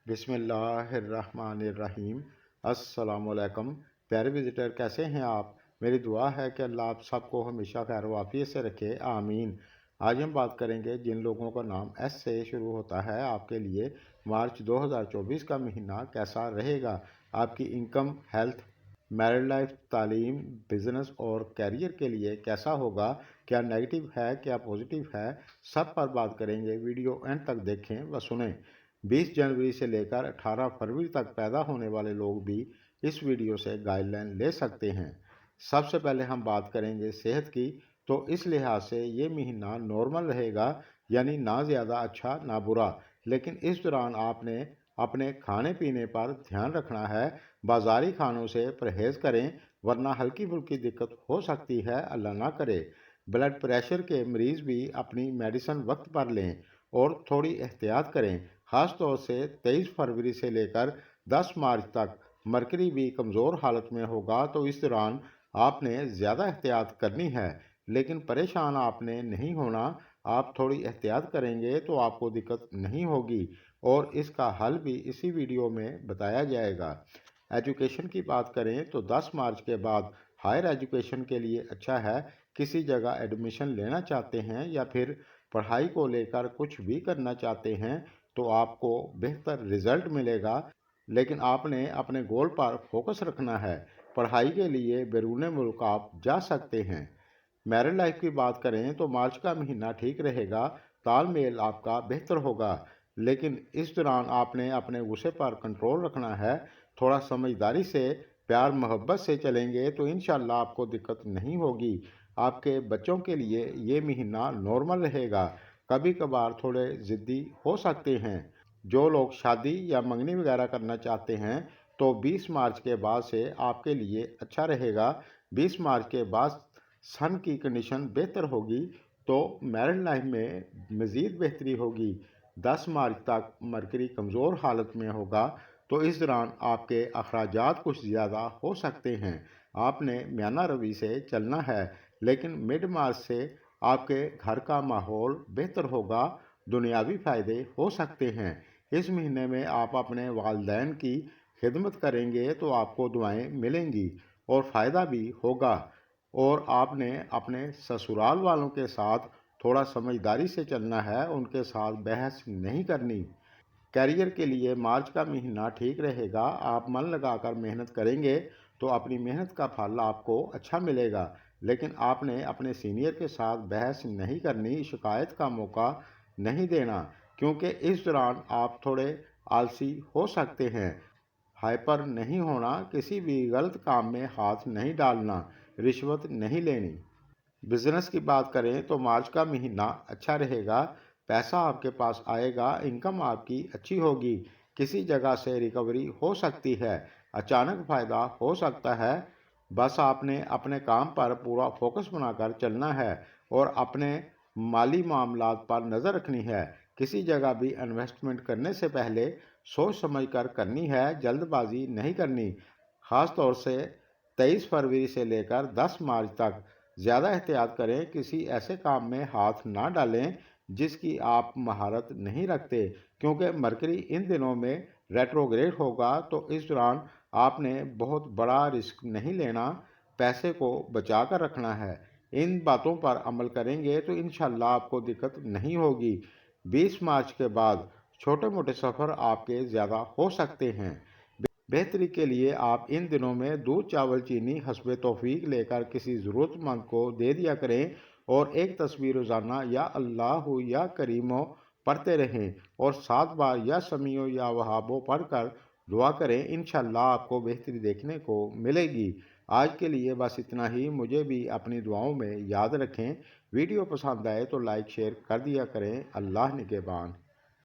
बिस्मिल्लाहिर्रहमानिर्रहीम। अस्सलाम वालेकुम। प्यारे विजिटर, कैसे हैं आप? मेरी दुआ है कि अल्लाह आप सबको हमेशा खैर वाफियत से रखे, आमीन। आज हम बात करेंगे जिन लोगों का नाम एस से शुरू होता है, आपके लिए मार्च 2024 का महीना कैसा रहेगा। आपकी इनकम, हेल्थ, मैरिड लाइफ, तालीम, बिजनेस और कैरियर के लिए कैसा होगा। क्या नेगेटिव है, क्या पॉजिटिव है, सब पर बात करेंगे। वीडियो एंड तक देखें व सुनें। 20 जनवरी से लेकर 18 फरवरी तक पैदा होने वाले लोग भी इस वीडियो से गाइडलाइन ले सकते हैं। सबसे पहले हम बात करेंगे सेहत की। तो इस लिहाज से ये महीना नॉर्मल रहेगा, यानी ना ज़्यादा अच्छा ना बुरा। लेकिन इस दौरान आपने अपने खाने पीने पर ध्यान रखना है। बाज़ारी खानों से परहेज़ करें, वरना हल्की फुल्की दिक्कत हो सकती है, अल्लाह ना करे। ब्लड प्रेशर के मरीज़ भी अपनी मेडिसिन वक्त पर लें और थोड़ी एहतियात करें। ख़ास तौर से 23 फरवरी से लेकर 10 मार्च तक मरकरी भी कमज़ोर हालत में होगा, तो इस दौरान आपने ज़्यादा एहतियात करनी है। लेकिन परेशान आपने नहीं होना। आप थोड़ी एहतियात करेंगे तो आपको दिक्कत नहीं होगी और इसका हल भी इसी वीडियो में बताया जाएगा। एजुकेशन की बात करें तो 10 मार्च के बाद हायर एजुकेशन के लिए अच्छा है। किसी जगह एडमिशन लेना चाहते हैं या फिर पढ़ाई को लेकर कुछ भी करना चाहते हैं तो आपको बेहतर रिजल्ट मिलेगा। लेकिन आपने अपने गोल पर फोकस रखना है। पढ़ाई के लिए बैरून मुल्क आप जा सकते हैं। मैरिड लाइफ की बात करें तो मार्च का महीना ठीक रहेगा, तालमेल आपका बेहतर होगा। लेकिन इस दौरान आपने अपने गुस्से पर कंट्रोल रखना है। थोड़ा समझदारी से, प्यार मोहब्बत से चलेंगे तो इंशाल्लाह आपको दिक्कत नहीं होगी। आपके बच्चों के लिए ये महीना नॉर्मल रहेगा। कभी कभार थोड़े ज़िद्दी हो सकते हैं। जो लोग शादी या मंगनी वगैरह करना चाहते हैं तो 20 मार्च के बाद से आपके लिए अच्छा रहेगा। 20 मार्च के बाद सन की कंडीशन बेहतर होगी तो मैरिड लाइफ में मज़ीद बेहतरी होगी। 10 मार्च तक मरकरी कमज़ोर हालत में होगा, तो इस दौरान आपके अखराजात कुछ ज़्यादा हो सकते हैं। आपने म्याना रवि से चलना है। लेकिन मिड मार्च से आपके घर का माहौल बेहतर होगा, दुनियावी फ़ायदे हो सकते हैं। इस महीने में आप अपने वालिदैन की खिदमत करेंगे तो आपको दुआएं मिलेंगी और फ़ायदा भी होगा। और आपने अपने ससुराल वालों के साथ थोड़ा समझदारी से चलना है, उनके साथ बहस नहीं करनी। कैरियर के लिए मार्च का महीना ठीक रहेगा। आप मन लगाकर मेहनत करेंगे तो अपनी मेहनत का फल आपको अच्छा मिलेगा। लेकिन आपने अपने सीनियर के साथ बहस नहीं करनी, शिकायत का मौका नहीं देना, क्योंकि इस दौरान आप थोड़े आलसी हो सकते हैं। हाइपर नहीं होना, किसी भी गलत काम में हाथ नहीं डालना, रिश्वत नहीं लेनी। बिजनेस की बात करें तो मार्च का महीना अच्छा रहेगा। पैसा आपके पास आएगा, इनकम आपकी अच्छी होगी। किसी जगह से रिकवरी हो सकती है, अचानक फ़ायदा हो सकता है। बस आपने अपने काम पर पूरा फोकस बनाकर चलना है और अपने माली मामलात पर नज़र रखनी है। किसी जगह भी इन्वेस्टमेंट करने से पहले सोच समझ कर करनी है, जल्दबाजी नहीं करनी। ख़ास तौर से 23 फरवरी से लेकर 10 मार्च तक ज़्यादा एहतियात करें। किसी ऐसे काम में हाथ ना डालें जिसकी आप महारत नहीं रखते, क्योंकि मरकरी इन दिनों में रेट्रोग्रेड होगा, तो इस दौरान आपने बहुत बड़ा रिस्क नहीं लेना, पैसे को बचा कर रखना है। इन बातों पर अमल करेंगे तो इंशाल्लाह आपको दिक्कत नहीं होगी। 20 मार्च के बाद छोटे मोटे सफ़र आपके ज़्यादा हो सकते हैं। बेहतरी के लिए आप इन दिनों में दूध, चावल, चीनी हस्बे तौफीक लेकर किसी ज़रूरतमंद को दे दिया करें और एक तस्वीर रोज़ाना या अल्लाह या करीमो पढ़ते रहें और 7 बार या समीओ या वहाबो पढ़कर दुआ करें। इंशाल्लाह आपको बेहतरी देखने को मिलेगी। आज के लिए बस इतना ही। मुझे भी अपनी दुआओं में याद रखें। वीडियो पसंद आए तो लाइक शेयर कर दिया करें। अल्लाह निगहबान।